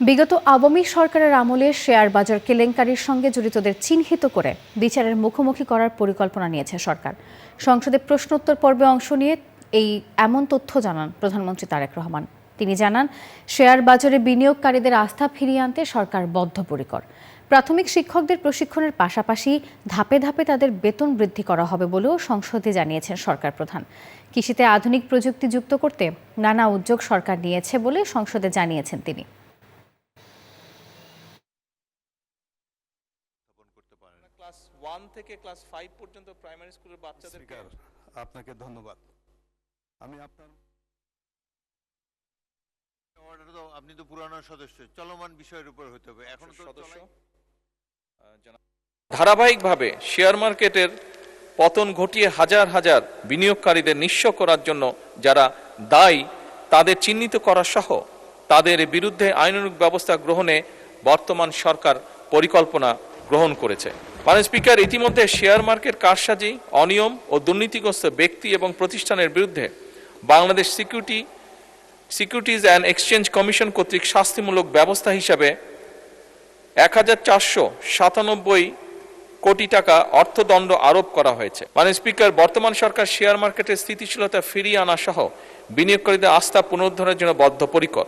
বিগত আওয়ামী সরকারের আমলে শেয়ার বাজার কেলেঙ্কারির সঙ্গে জড়িতদের চিহ্নিত করে বিচারের মুখোমুখি করার পরিকল্পনা নিয়েছে সরকার। সংসদে প্রশ্নোত্তর পর্বে অংশ নিয়ে এমন তথ্য জানান প্রধানমন্ত্রী তারেক রহমান। তিনি জানান, শেয়ার বাজারে বিনিয়োগকারীদের আস্থা ফিরিয়ে আনতে সরকার বদ্ধপরিকর। প্রাথমিক শিক্ষকদের প্রশিক্ষণের পাশাপাশি ধাপে ধাপে তাদের বেতন বৃদ্ধি করা হবে বলেও সংসদে জানিয়েছেন সরকার প্রধান। কৃষিতে আধুনিক প্রযুক্তি যুক্ত করতে নানা উদ্যোগ সরকার নিয়েছে বলে সংসদে জানিয়েছেন তিনি। ক্লাস 1 থেকে ক্লাস 5 পর্যন্ত প্রাইমারি স্কুলের বাচ্চাদেরকে আপনাকে ধন্যবাদ। আমি আপনার আপনি তো পুরানো সদস্য, চলমান বিষয়ের উপর হতে হবে। এখন তো সদস্য ধারাবাহিকভাবে শেয়ার মার্কেটের পতন ঘটিয়ে হাজার হাজার বিনিয়োগকারীদের নিঃস্ব করার জন্য যারা দায়ী তাদের চিহ্নিত করা সহ তাদের বিরুদ্ধে আইনানুগ ব্যবস্থা গ্রহণে বর্তমান সরকার পরিকল্পনা গ্রহণ করেছে। মাননীয় স্পিকার, ইতিমধ্যে শেয়ার মার্কেট কারসাজি, অনিয়ম ও দুর্নীতিগ্রস্ত ব্যক্তি এবং প্রতিষ্ঠানের বিরুদ্ধে Bangladesh securities and exchange commission কর্তৃক শাস্তিমূলক ব্যবস্থা হিসাবে 1497 কোটি টাকা অর্থদণ্ড আরোপ করা হয়েছে। মাননীয় স্পিকার, বর্তমান সরকার শেয়ার মার্কেটের স্থিতিশীলতা ফিরিয়ে আনা সহ বিনিয়োগকারীদের আস্থা পুনরুদ্ধারের জন্য বদ্ধপরিকর।